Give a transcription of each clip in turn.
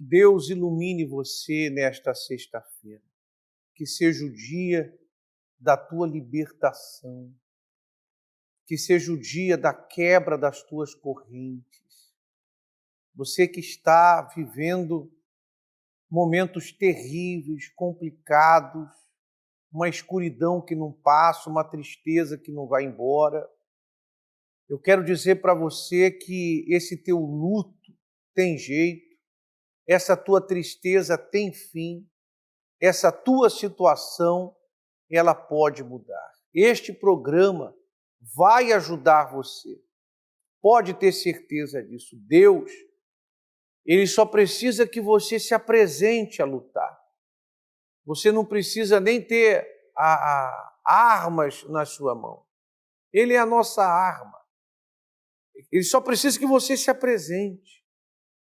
Deus ilumine você nesta sexta-feira. Que seja o dia da tua libertação. Que seja o dia da quebra das tuas correntes. Você que está vivendo momentos terríveis, complicados, uma escuridão que não passa, uma tristeza que não vai embora. Eu quero dizer para você que esse teu luto tem jeito, essa tua tristeza tem fim, essa tua situação, ela pode mudar. Este programa vai ajudar você. Pode ter certeza disso. Deus, Ele só precisa que você se apresente a lutar. Você não precisa nem ter armas na sua mão. Ele é a nossa arma. Ele só precisa que você se apresente,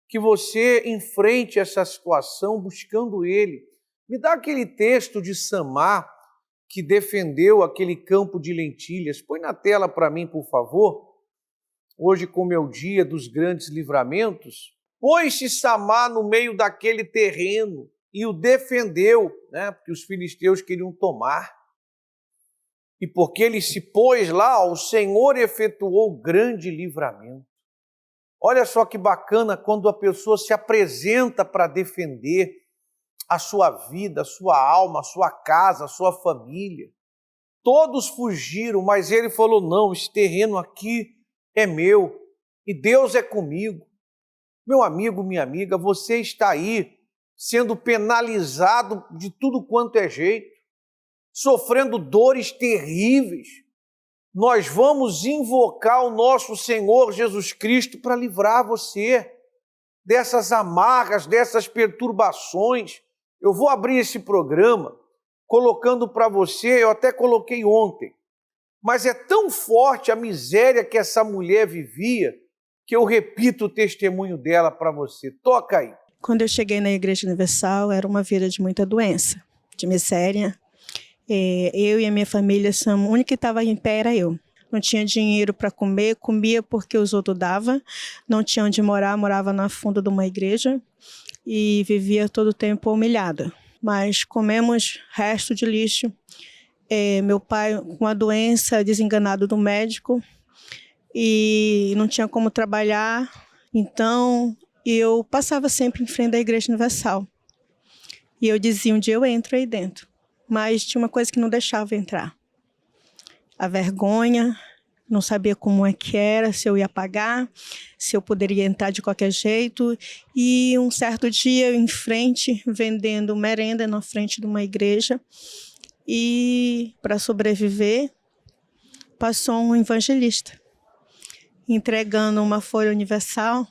que você enfrente essa situação buscando Ele. Me dá aquele texto de Samar que defendeu aquele campo de lentilhas. Põe na tela para mim, por favor. Hoje, como é o dia dos grandes livramentos, pôs-se Samar no meio daquele terreno e o defendeu, porque os filisteus queriam tomar. E porque ele se pôs lá, o Senhor efetuou grande livramento. Olha só que bacana quando a pessoa se apresenta para defender a sua vida, a sua alma, a sua casa, a sua família. Todos fugiram, mas ele falou, não, esse terreno aqui é meu e Deus é comigo. Meu amigo, minha amiga, você está aí sendo penalizado de tudo quanto é jeito, sofrendo dores terríveis. Nós vamos invocar o nosso Senhor Jesus Cristo para livrar você dessas amarras, dessas perturbações. Eu vou abrir esse programa colocando para você, eu até coloquei ontem, mas é tão forte a miséria que essa mulher vivia que eu repito o testemunho dela para você. Toca aí. Quando eu cheguei na Igreja Universal, era uma vida de muita doença, de miséria. Eu e a minha família, a única que estava em pé era eu. Não tinha dinheiro para comer, comia porque os outros davam. Não tinha onde morar, morava na funda de uma igreja e vivia todo o tempo humilhada. Mas comemos resto de lixo. Meu pai com uma doença, desenganado do médico e não tinha como trabalhar, então eu passava sempre em frente da Igreja Universal. E eu dizia, um dia eu entro aí dentro. Mas tinha uma coisa que não deixava eu entrar. A vergonha, não sabia como é que era, se eu ia pagar, se eu poderia entrar de qualquer jeito. E um certo dia eu em frente, vendendo merenda na frente de uma igreja. E para sobreviver, passou um evangelista, entregando uma folha universal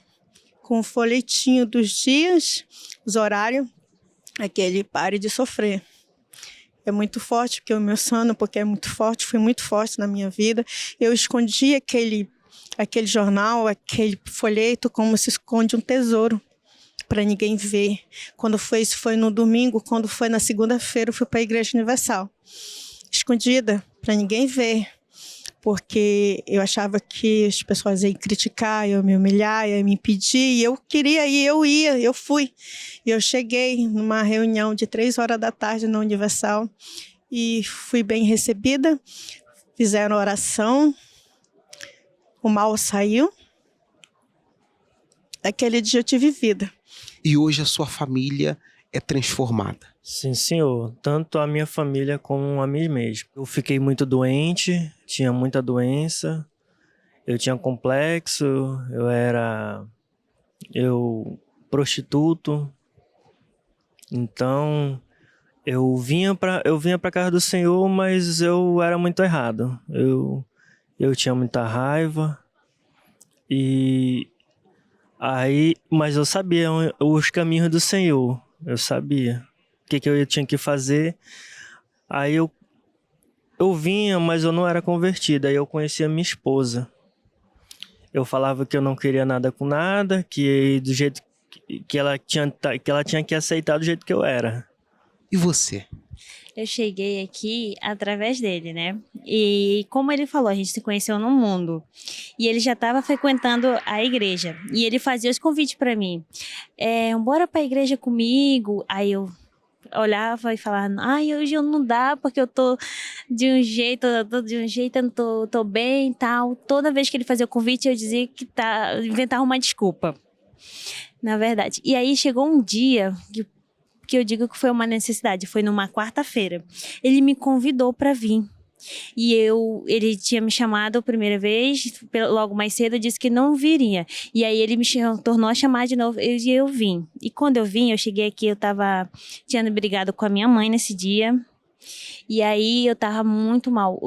com um folhetinho dos dias, os horários, aquele pare de sofrer. É muito forte, porque o meu sono, porque é muito forte, foi muito forte na minha vida. Eu escondi aquele jornal, aquele folheto, como se esconde um tesouro, para ninguém ver. Isso foi no domingo, quando foi na segunda-feira, eu fui para a Igreja Universal. Escondida, para ninguém ver. Porque eu achava que as pessoas iam criticar, iam me humilhar, iam me impedir, e eu queria ir, eu fui. E eu cheguei numa reunião de 3 horas da tarde na Universal e fui bem recebida, fizeram oração, o mal saiu. Aquele dia eu tive vida. E hoje a sua família é transformada. Sim, senhor. Tanto a minha família como a mim mesmo. Eu fiquei muito doente, tinha muita doença, eu tinha complexo, eu prostituto. Então, eu vinha para casa do Senhor, mas eu era muito errado. Eu tinha muita raiva mas eu sabia os caminhos do Senhor. Eu sabia o que eu tinha que fazer. Aí eu vinha, mas eu não era convertido. Aí eu conhecia minha esposa. Eu falava que eu não queria nada com nada, que do jeito que ela tinha que aceitar do jeito que eu era. E você? Eu cheguei aqui através dele, né? E como ele falou, a gente se conheceu no mundo. E ele já estava frequentando a igreja. E ele fazia os convites para mim. Bora para a igreja comigo. Aí eu olhava e falava, ai, hoje eu não dá, porque eu tô de um jeito, eu não tô bem e tal. Toda vez que ele fazia o convite, eu dizia que inventava uma desculpa, na verdade. E aí chegou um dia que eu digo que foi uma necessidade, foi numa quarta-feira. Ele me convidou para vir. E ele tinha me chamado a primeira vez, logo mais cedo, disse que não viria. E aí ele me tornou a chamar de novo e eu vim. E quando eu vim, eu cheguei aqui, tinha brigado com a minha mãe nesse dia. E aí eu tava muito mal.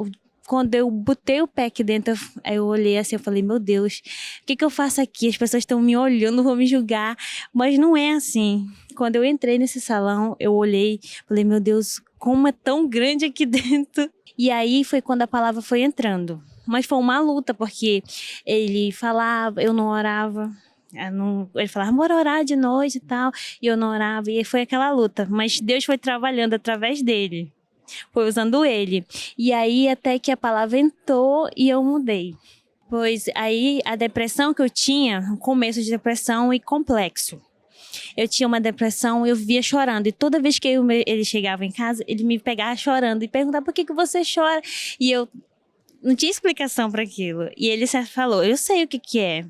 Quando eu botei o pé aqui dentro, eu olhei assim, eu falei, meu Deus, o que eu faço aqui? As pessoas estão me olhando, vão me julgar. Mas não é assim. Quando eu entrei nesse salão, eu olhei, falei, meu Deus, como é tão grande aqui dentro. E aí foi quando a palavra foi entrando. Mas foi uma luta, porque ele falava, eu não orava. Ele falava, bora orar de noite e tal. E eu não orava. E foi aquela luta. Mas Deus foi trabalhando através dele. Foi usando ele. E aí até que a palavra entrou e eu mudei. Pois aí a depressão que eu tinha, um começo de depressão e complexo. Eu tinha uma depressão, eu via chorando. E toda vez que ele chegava em casa, ele me pegava chorando e perguntava, por que você chora? E eu não tinha explicação para aquilo. E ele falou, eu sei o que é.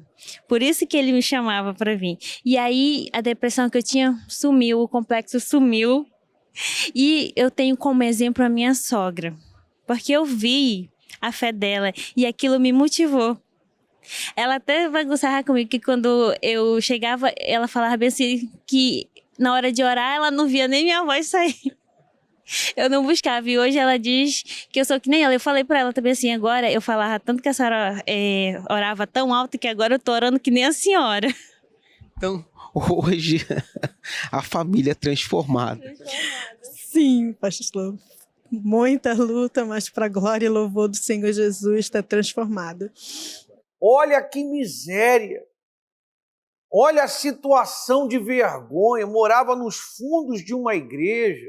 Por isso que ele me chamava para vir. E aí a depressão que eu tinha sumiu, o complexo sumiu. E eu tenho como exemplo a minha sogra. Porque eu vi a fé dela e aquilo me motivou. Ela até bagunçava comigo que quando eu chegava, ela falava bem assim que na hora de orar ela não via nem minha voz sair. Eu não buscava. E hoje ela diz que eu sou que nem ela. Eu falei pra ela também assim, agora eu falava tanto que a senhora orava tão alto que agora eu tô orando que nem a senhora. Então, hoje, a família é transformada. Sim, pastor. Muita luta, mas para a glória e louvor do Senhor Jesus está transformado. Olha que miséria. Olha a situação de vergonha. Morava nos fundos de uma igreja,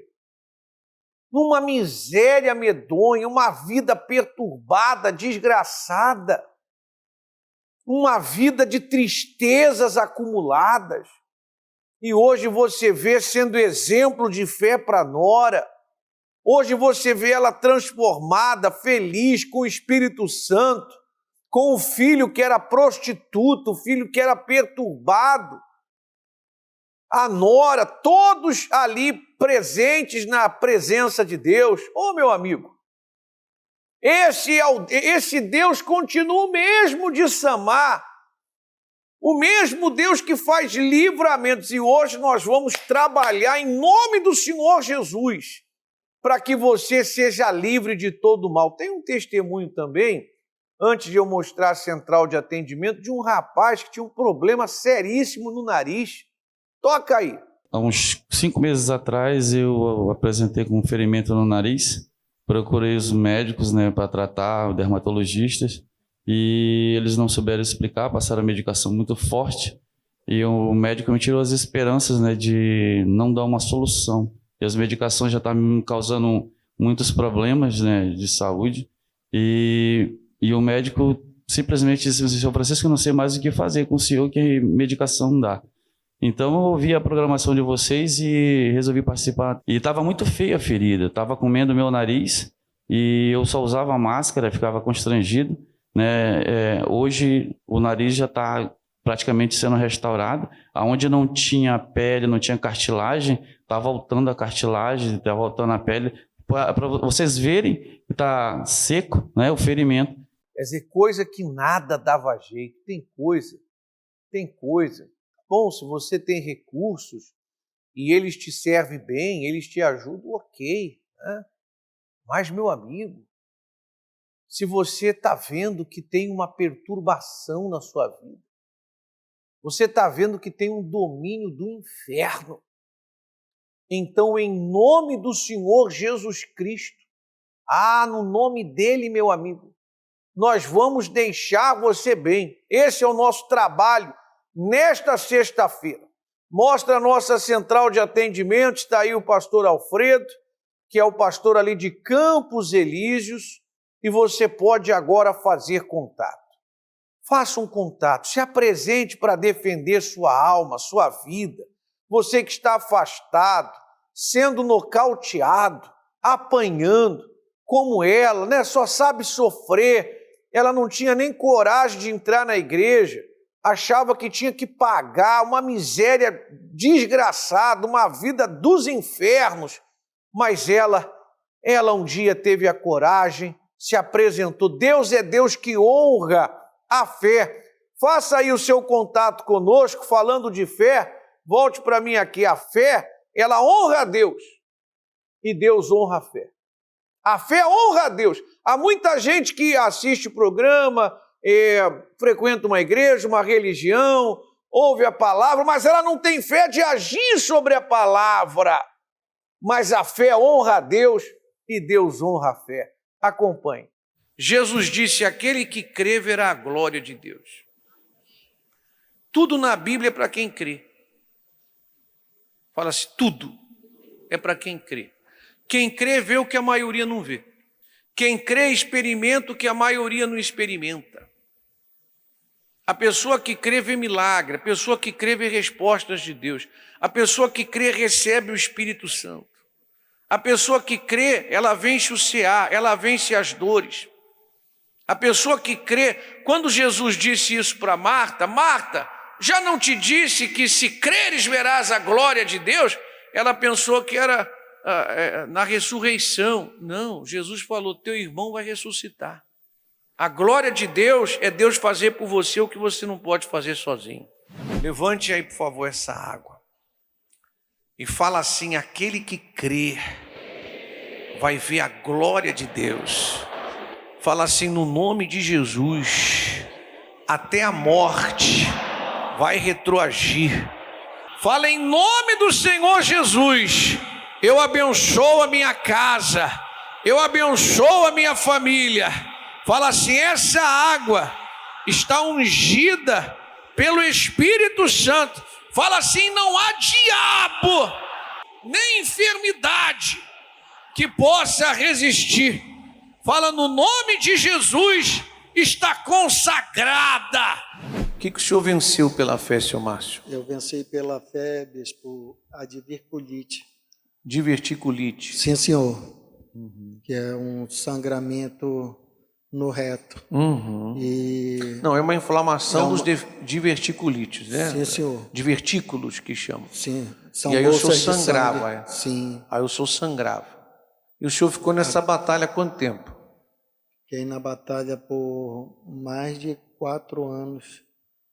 numa miséria medonha, uma vida perturbada, desgraçada, uma vida de tristezas acumuladas. E hoje você vê sendo exemplo de fé para a nora. Hoje você vê ela transformada, feliz, com o Espírito Santo, com o filho que era prostituto, o filho que era perturbado. A nora, todos ali presentes na presença de Deus. Ô, meu amigo, esse Deus continua o mesmo de Samar, o mesmo Deus que faz livramentos. E hoje nós vamos trabalhar em nome do Senhor Jesus, para que você seja livre de todo mal. Tem um testemunho também, antes de eu mostrar a central de atendimento, de um rapaz que tinha um problema seríssimo no nariz. Toca aí. Há uns 5 meses atrás eu apresentei com um ferimento no nariz, procurei os médicos, para tratar, dermatologistas, e eles não souberam explicar, passaram a medicação muito forte, e o médico me tirou as esperanças, de não dar uma solução. E as medicações já estavam me causando muitos problemas, de saúde, e o médico simplesmente disse, senhor Francisco, eu não sei mais o que fazer com o senhor, que medicação dá. Então eu ouvi a programação de vocês e resolvi participar. E estava muito feia a ferida, estava comendo meu nariz e eu só usava máscara, ficava constrangido. Hoje o nariz já está praticamente sendo restaurado. Onde não tinha pele, não tinha cartilagem, está voltando a cartilagem, está voltando a pele. Para vocês verem que está seco, o ferimento. Quer dizer, coisa que nada dava jeito. Tem coisa. Bom, se você tem recursos e eles te servem bem, eles te ajudam, ok. Mas, meu amigo, se você está vendo que tem uma perturbação na sua vida, você está vendo que tem um domínio do inferno, então, em nome do Senhor Jesus Cristo, no nome dele, meu amigo, nós vamos deixar você bem. Esse é o nosso trabalho. Nesta sexta-feira, mostra a nossa central de atendimento, está aí o pastor Alfredo, que é o pastor ali de Campos Elíseos, e você pode agora fazer contato. Faça um contato, se apresente para defender sua alma, sua vida. Você que está afastado, sendo nocauteado, apanhando, como ela, né? Só sabe sofrer. Ela não tinha nem coragem de entrar na igreja, achava que tinha que pagar uma miséria desgraçada, uma vida dos infernos. Mas ela um dia teve a coragem, se apresentou. Deus é Deus que honra a fé. Faça aí o seu contato conosco, falando de fé. Volte para mim aqui. A fé, ela honra a Deus e Deus honra a fé. A fé honra a Deus. Há muita gente que assiste o programa, frequenta uma igreja, uma religião, ouve a palavra, mas ela não tem fé de agir sobre a palavra. Mas a fé honra a Deus e Deus honra a fé. Acompanhe. Jesus disse: aquele que crê verá a glória de Deus. Tudo na Bíblia é para quem crê. Fala-se, tudo é para quem crê. Quem crê vê o que a maioria não vê. Quem crê experimenta o que a maioria não experimenta. A pessoa que crê vê milagre, a pessoa que crê vê respostas de Deus. A pessoa que crê recebe o Espírito Santo. A pessoa que crê, ela vence o CA, ela vence as dores. A pessoa que crê, quando Jesus disse isso para Marta, Marta, já não te disse que se creres verás a glória de Deus? Ela pensou que era na ressurreição. Não, Jesus falou, teu irmão vai ressuscitar. A glória de Deus é Deus fazer por você o que você não pode fazer sozinho. Levante aí, por favor, essa água. E fala assim, aquele que crê vai ver a glória de Deus. Fala assim, no nome de Jesus, até a morte vai retroagir. Fala em nome do Senhor Jesus, eu abençoo a minha casa, eu abençoo a minha família. Fala assim, essa água está ungida pelo Espírito Santo. Fala assim, não há diabo, nem enfermidade que possa resistir. Fala no nome de Jesus, está consagrada. O que o senhor venceu pela fé, seu Márcio? Eu venci pela fé, bispo, a diverticulite. Diverticulite. Sim, senhor. Que é um sangramento no reto. Não, é uma inflamação dos diverticulites, né? Sim, senhor. Divertículos que chamam. Sim. São e aí o senhor bolsas de sangrava. sangue. Sim. Aí o senhor sangrava. E o senhor ficou nessa batalha há quanto tempo? Fiquei na batalha por mais de 4 anos.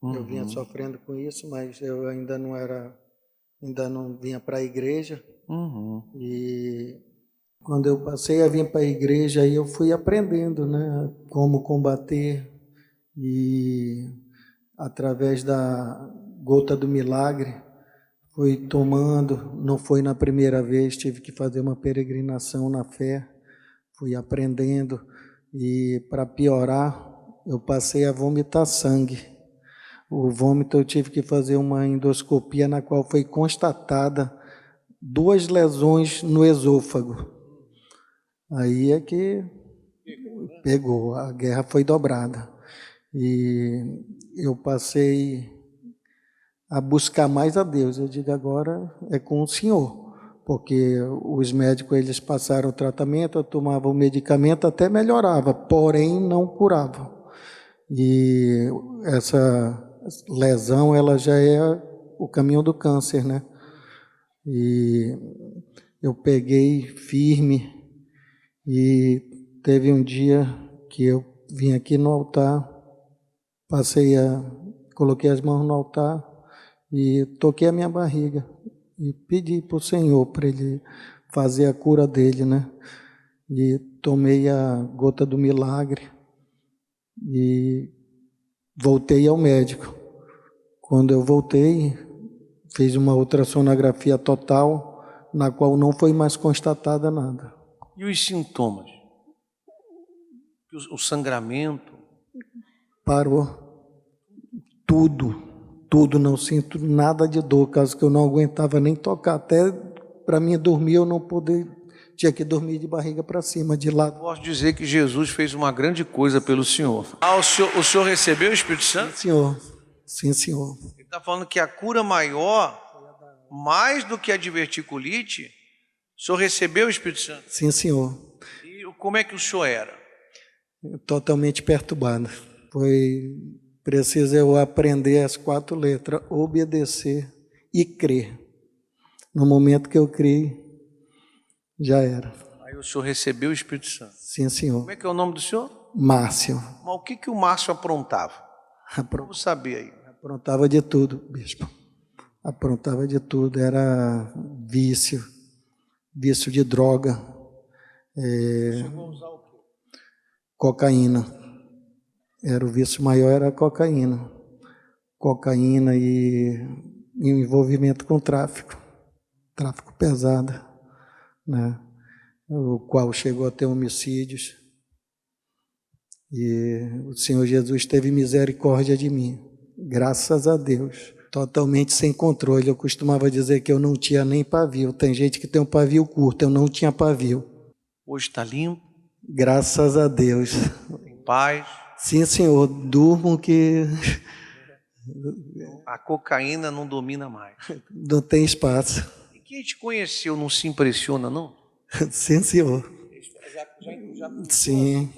Eu vinha sofrendo com isso, mas eu ainda não vinha para a igreja. E quando eu passei a vir para a igreja, aí eu fui aprendendo, né, como combater. E através da gota do milagre, fui tomando. Não foi na primeira vez, tive que fazer uma peregrinação na fé. Fui aprendendo. E para piorar, eu passei a vomitar sangue. O vômito eu tive que fazer uma endoscopia na qual foi constatada 2 lesões no esôfago. Aí é que pegou, a guerra foi dobrada. E eu passei a buscar mais a Deus. Eu digo, agora é com o Senhor, porque os médicos eles passaram o tratamento, eu tomava o medicamento, até melhorava, porém não curava. E essa lesão, ela já é o caminho do câncer, né? E eu peguei firme e teve um dia que eu vim aqui no altar, coloquei as mãos no altar e toquei a minha barriga e pedi para o Senhor para Ele fazer a cura dele, né? E tomei a gota do milagre e voltei ao médico. Quando eu voltei, fiz uma ultrassonografia total, na qual não foi mais constatada nada. E os sintomas? O sangramento? Parou. Tudo, não sinto nada de dor, caso que eu não aguentava nem tocar. Até para mim dormir eu não poder tinha que dormir de barriga para cima, de lado. Posso dizer que Jesus fez uma grande coisa pelo senhor. O senhor recebeu o Espírito Santo? Sim, senhor. Sim, senhor. Ele está falando que a cura maior, mais do que a diverticulite, o senhor recebeu o Espírito Santo? Sim, senhor. E como é que o senhor era? Totalmente perturbado. Foi preciso eu aprender as 4 letras, obedecer e crer. No momento que eu criei, já era. Aí o senhor recebeu o Espírito Santo. Sim, senhor. Como é que é o nome do senhor? Márcio. Mas o que o Márcio aprontava? Vamos saber aí. Aprontava de tudo, bispo. Aprontava de tudo. Era vício de droga, Chegou a usar o quê? cocaína. O vício maior era a cocaína. Cocaína e envolvimento com tráfico pesado, né? O qual chegou a ter homicídios. E o Senhor Jesus teve misericórdia de mim, graças a Deus, totalmente sem controle. Eu costumava dizer que eu não tinha nem pavio. Tem gente que tem um pavio curto, eu não tinha pavio. Hoje está limpo, Graças a Deus. em paz. Sim, Senhor, durmo que A cocaína não domina mais. não tem espaço. E quem te conheceu não se impressiona, não? Sim, Senhor. Sim,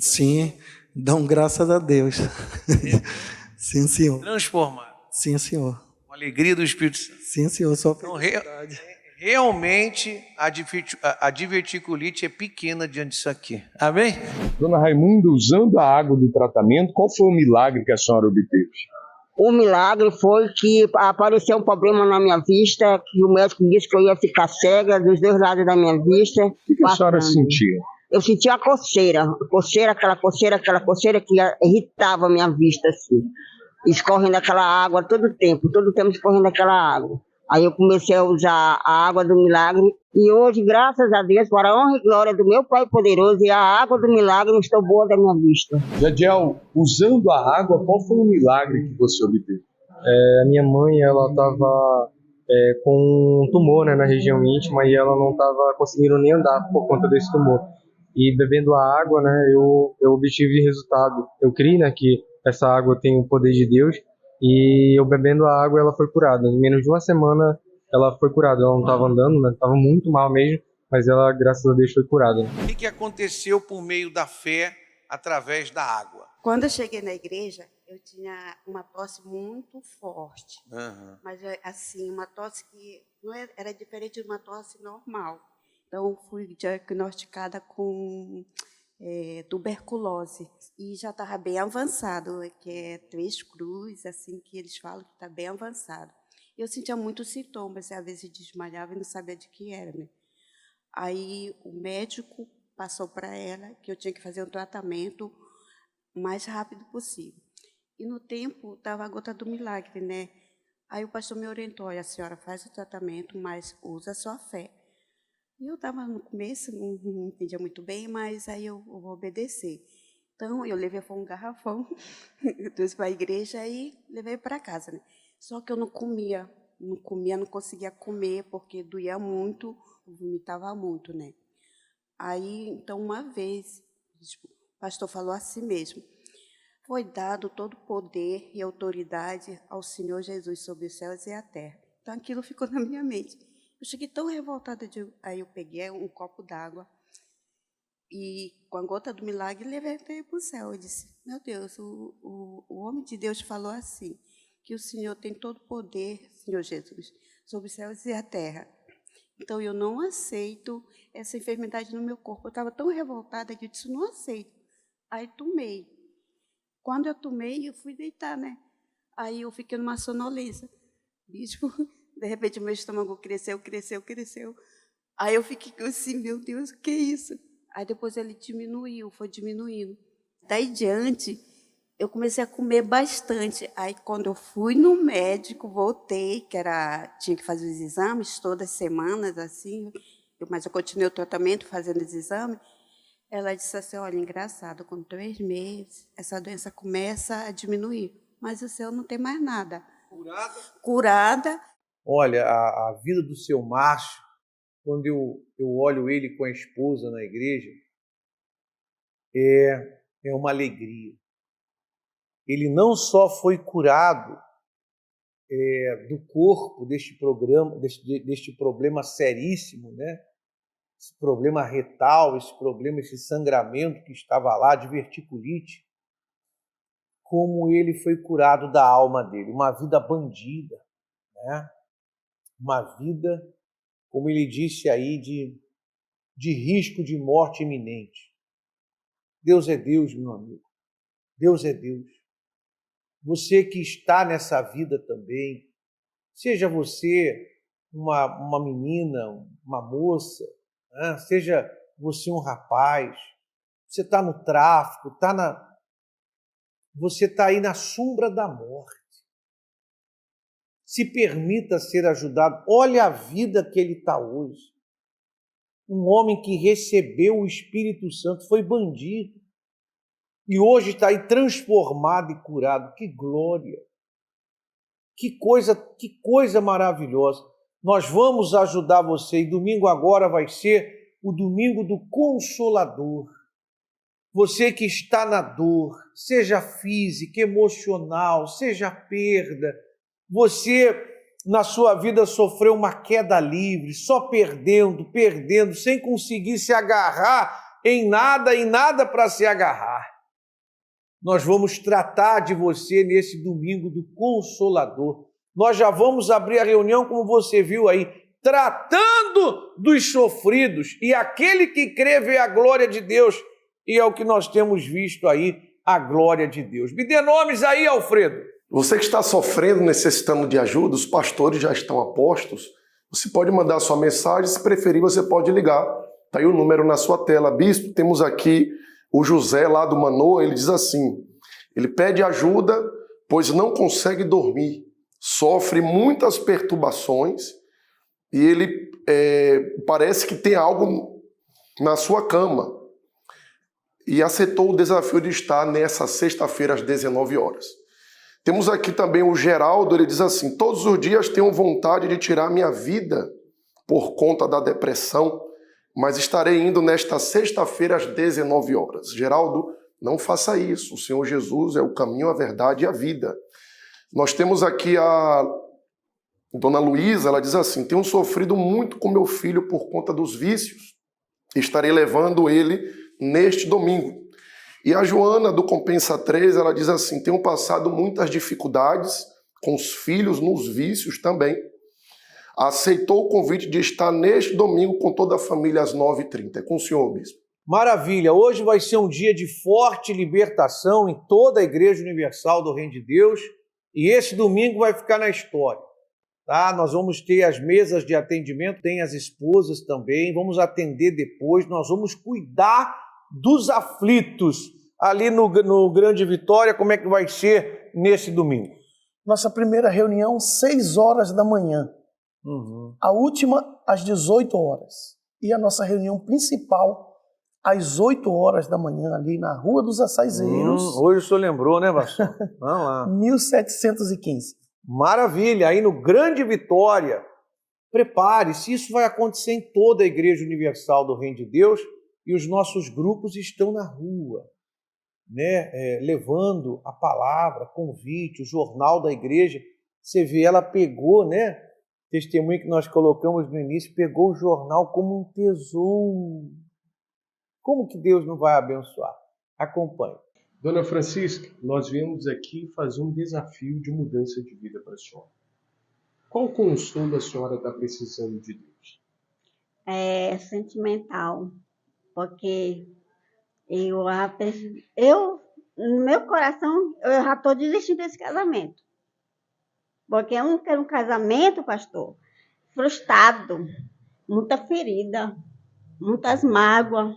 sim. Dão graças a Deus. Sim, Senhor. Transformado. Sim, Senhor. Com a alegria do Espírito Santo. Sim, Senhor. Só Então, realmente, a diverticulite é pequena diante disso aqui. Amém? Dona Raimunda, usando a água do tratamento, qual foi o milagre que a senhora obteve? O milagre foi que apareceu um problema na minha vista, que o médico disse que eu ia ficar cega dos 2 lados da minha vista. O que a senhora sentia? Eu sentia a coceira, aquela coceira que irritava a minha vista, assim. Escorrendo aquela água todo tempo escorrendo aquela água. Aí eu comecei a usar a água do milagre e hoje, graças a Deus, para a honra e glória do meu Pai poderoso, e a água do milagre estou boa da minha vista. Jadiel, usando a água, qual foi o milagre que você obteve? A minha mãe, ela estava com um tumor, né, na região íntima e ela não estava conseguindo nem andar por conta desse tumor. E bebendo a água, né, eu obtive resultado. Eu criei, né, que essa água tem o poder de Deus. E eu bebendo a água, ela foi curada. Em menos de uma semana, ela foi curada. Ela não estava andando, né? Estava muito mal mesmo, mas ela, graças a Deus, foi curada. O que aconteceu por meio da fé através da água? Quando eu cheguei na igreja, eu tinha uma tosse muito forte. Mas, assim, uma tosse que não era diferente de uma tosse normal. Então, fui diagnosticada com tuberculose e já estava bem avançado, que é 3 cruzes, assim que eles falam que está bem avançado. Eu sentia muitos sintomas, às vezes desmaiava e não sabia de que era, né? Aí o médico passou para ela que eu tinha que fazer um tratamento o mais rápido possível. E no tempo estava a gota do milagre, né? Aí o pastor me orientou: olha, a senhora faz o tratamento, mas usa a sua fé. E eu estava no começo, não entendia muito bem, mas aí eu vou obedecer. Então, eu levei um garrafão, trouxe para a igreja e levei para casa, né? Só que eu não conseguia comer, porque doía muito, vomitava muito, né? Aí, então, uma vez, o pastor falou assim mesmo: foi dado todo o poder e autoridade ao Senhor Jesus sobre os céus e a terra. Então, aquilo ficou na minha mente. Eu cheguei tão revoltada, aí eu peguei um copo d'água e, com a gota do milagre, levantei para o céu. Eu disse: meu Deus, o homem de Deus falou assim, que o Senhor tem todo o poder, Senhor Jesus, sobre os céus e a terra. Então, eu não aceito essa enfermidade no meu corpo. Eu estava tão revoltada que eu disse: não aceito. Aí, tomei. Quando eu tomei, eu fui deitar, né? Aí, eu fiquei numa sonolência. Bispo... De repente, meu estômago cresceu. Aí eu fiquei assim: meu Deus, o que é isso? Aí depois ele foi diminuindo. Daí diante, eu comecei a comer bastante. Aí quando eu fui no médico, voltei, tinha que fazer os exames todas as semanas, assim, mas eu continuei o tratamento, fazendo os exames. Ela disse assim: olha, engraçado, com 3 meses, essa doença começa a diminuir, mas o seu não tem mais nada. Curada. Olha, a vida do seu Márcio quando eu olho ele com a esposa na igreja, é uma alegria. Ele não só foi curado do corpo deste problema seríssimo, né? Esse problema retal, esse sangramento que estava lá, de verticulite, como ele foi curado da alma dele, uma vida bandida, né? Uma vida, como ele disse aí, de risco de morte iminente. Deus é Deus, meu amigo. Deus é Deus. Você que está nessa vida também, seja você uma menina, uma moça, né? Seja você um rapaz, você está no tráfico, você está aí na sombra da morte. Se permita ser ajudado. Olha a vida que ele está hoje. Um homem que recebeu o Espírito Santo, foi bandido, e hoje está aí transformado e curado. Que glória! Que coisa maravilhosa. Nós vamos ajudar você, e domingo agora vai ser o domingo do Consolador. Você que está na dor, seja física, emocional, seja perda, você na sua vida sofreu uma queda livre, só perdendo, sem conseguir se agarrar em nada para se agarrar. Nós vamos tratar de você nesse domingo do Consolador. Nós já vamos abrir a reunião, como você viu aí, tratando dos sofridos, e aquele que crê vê a glória de Deus, e é o que nós temos visto aí, a glória de Deus. Me dê nomes aí, Alfredo. Você que está sofrendo, necessitando de ajuda, os pastores já estão a postos. Você pode mandar sua mensagem, se preferir você pode ligar. Está aí o número na sua tela. Bispo, temos aqui o José lá do Manoa, ele diz assim, ele pede ajuda, pois não consegue dormir, sofre muitas perturbações e ele parece que tem algo na sua cama. E aceitou o desafio de estar nessa sexta-feira às 19 horas. Temos aqui também o Geraldo, ele diz assim, todos os dias tenho vontade de tirar minha vida por conta da depressão, mas estarei indo nesta sexta-feira às 19 horas. Geraldo, não faça isso, o Senhor Jesus é o caminho, a verdade e a vida. Nós temos aqui a Dona Luísa, ela diz assim, tenho sofrido muito com meu filho por conta dos vícios, estarei levando ele neste domingo. E a Joana, do Compensa 3, ela diz assim, tenho passado muitas dificuldades com os filhos nos vícios também. Aceitou o convite de estar neste domingo com toda a família às 9h30. É com o senhor, bispo. Maravilha! Hoje vai ser um dia de forte libertação em toda a Igreja Universal do Reino de Deus, e esse domingo vai ficar na história. Tá? Nós vamos ter as mesas de atendimento, tem as esposas também, vamos atender depois, nós vamos cuidar dos aflitos ali no Grande Vitória. Como é que vai ser nesse domingo? Nossa primeira reunião, 6 horas da manhã. A última, às 18 horas. E a nossa reunião principal, às 8 horas da manhã, ali na Rua dos Açaizeiros. Hoje o senhor lembrou, né, pastor? Vamos lá. 1715. Maravilha, aí no Grande Vitória. Prepare-se, isso vai acontecer em toda a Igreja Universal do Reino de Deus, e os nossos grupos estão na rua, né? Levando a palavra, convite, o jornal da igreja. Você vê, ela pegou, né? Testemunho que nós colocamos no início, pegou o jornal como um tesouro. Como que Deus não vai abençoar? Acompanhe. Dona Francisca, nós viemos aqui fazer um desafio de mudança de vida para a senhora. Qual consolo a senhora está precisando de Deus? É sentimental, porque no meu coração, eu já estou desistindo desse casamento. Porque eu não quero um casamento, pastor, frustrado, muita ferida, muitas mágoas,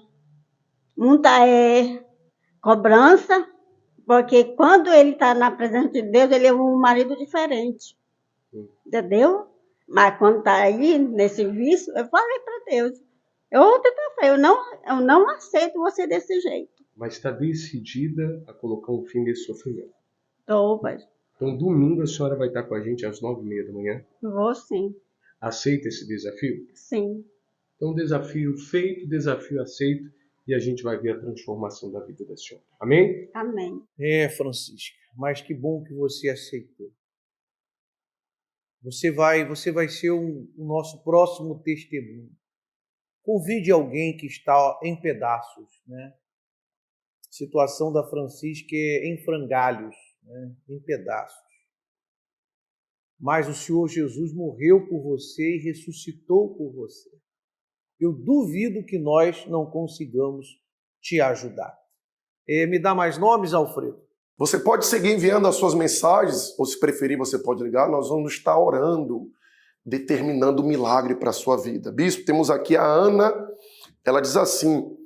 muita cobrança, porque quando ele está na presença de Deus, ele é um marido diferente, entendeu? Mas quando está aí, nesse vício, eu falei para Deus, eu não aceito você desse jeito. Mas está decidida a colocar um fim nesse sofrimento? Estou, pastor. Então, domingo a senhora vai estar com a gente às 9h30 da manhã? Vou sim. Aceita esse desafio? Sim. Então, desafio feito, desafio aceito, e a gente vai ver a transformação da vida da senhora. Amém? Amém. Francisca, mas que bom que você aceitou. Você vai ser o nosso próximo testemunho. Convide alguém que está em pedaços, né? A situação da Francisca é em frangalhos, né? Em pedaços. Mas o Senhor Jesus morreu por você e ressuscitou por você. Eu duvido que nós não consigamos te ajudar. Me dá mais nomes, Alfredo? Você pode seguir enviando as suas mensagens, ou se preferir, você pode ligar. Nós vamos estar orando, determinando o milagre para a sua vida. Bispo, temos aqui a Ana, ela diz assim,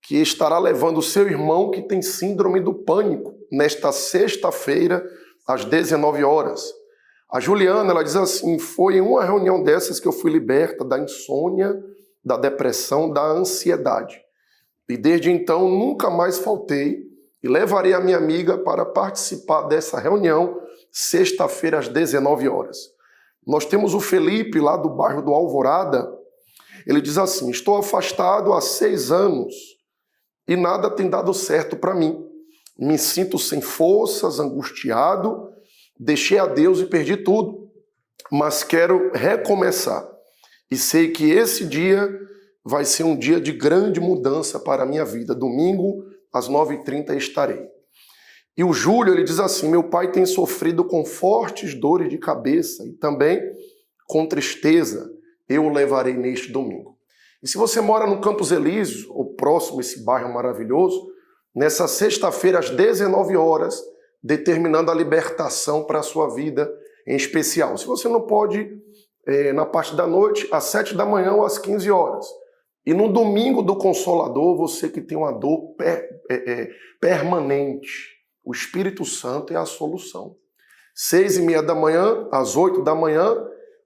que estará levando o seu irmão que tem síndrome do pânico nesta sexta-feira, às 19 horas. A Juliana, ela diz assim, foi em uma reunião dessas que eu fui liberta da insônia, da depressão, da ansiedade. E desde então nunca mais faltei e levarei a minha amiga para participar dessa reunião sexta-feira às 19 horas. Nós temos o Felipe lá do bairro do Alvorada. Ele diz assim, estou afastado há 6 anos e nada tem dado certo para mim. Me sinto sem forças, angustiado, deixei a Deus e perdi tudo, mas quero recomeçar. E sei que esse dia vai ser um dia de grande mudança para a minha vida. Domingo, às 9h30, estarei. E o Júlio, ele diz assim, meu pai tem sofrido com fortes dores de cabeça e também com tristeza. Eu o levarei neste domingo. E se você mora no Campos Elíseos, ou próximo a esse bairro maravilhoso, nessa sexta-feira, às 19 horas, determinando a libertação para a sua vida em especial. Se você não pode, na parte da noite, às 7 da manhã ou às 15 horas. E no domingo do Consolador, você que tem uma dor permanente, o Espírito Santo é a solução. 6h30 da manhã, às 8 da manhã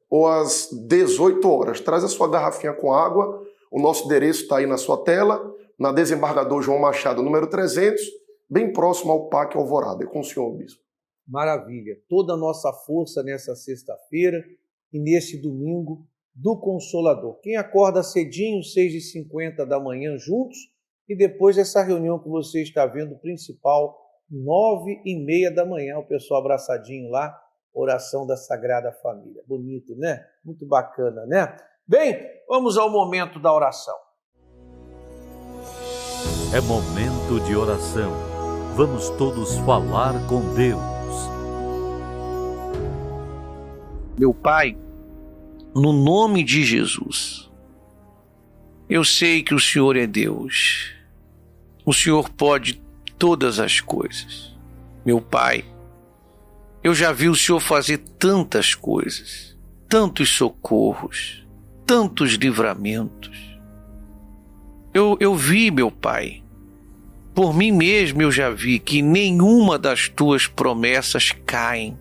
ou às 18 horas. Traz a sua garrafinha com água, o nosso endereço está aí na sua tela, na Desembargador João Machado, número 300, bem próximo ao Parque Alvorada. É com o senhor, bispo. Maravilha. Toda a nossa força nessa sexta-feira e nesse domingo do Consolador. Quem acorda cedinho, 6h50 da manhã juntos, e depois essa reunião que você está vendo, principal, 9h30 da manhã, o pessoal abraçadinho lá, oração da Sagrada Família. Bonito, né? Muito bacana, né? Bem, vamos ao momento da oração. É momento de oração. Vamos todos falar com Deus. Meu Pai, no nome de Jesus, eu sei que o Senhor é Deus. O Senhor pode todas as coisas. Meu Pai, eu já vi o Senhor fazer tantas coisas, tantos socorros, tantos livramentos. Eu vi, meu Pai, por mim mesmo eu já vi que nenhuma das tuas promessas caem.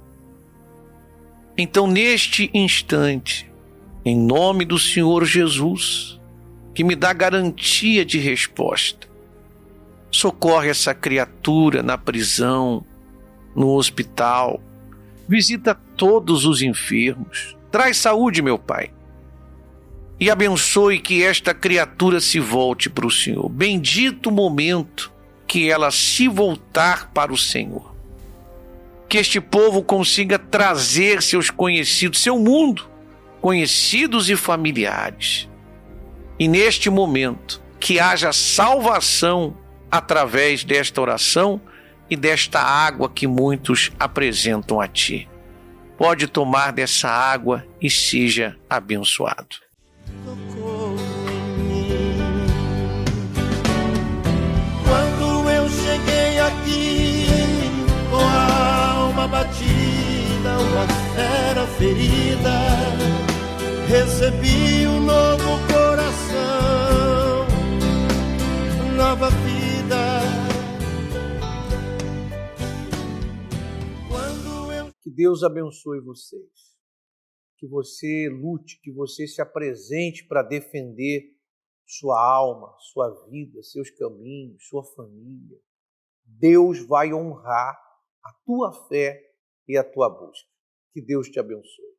Então, neste instante, em nome do Senhor Jesus, que me dá garantia de resposta, socorre essa criatura na prisão, no hospital, visita todos os enfermos, traz saúde, meu Pai, e abençoe que esta criatura se volte para o Senhor. Bendito o momento que ela se voltar para o Senhor. Que este povo consiga trazer seus conhecidos, seu mundo, conhecidos e familiares. E neste momento, que haja salvação através desta oração e desta água que muitos apresentam a Ti. Pode tomar dessa água e seja abençoado. Quando eu cheguei aqui com a alma batida, uma fera ferida, recebi um novo coração, nova vida. Que Deus abençoe vocês. Que você lute, que você se apresente para defender sua alma, sua vida, seus caminhos, sua família. Deus vai honrar a tua fé e a tua busca. Que Deus te abençoe.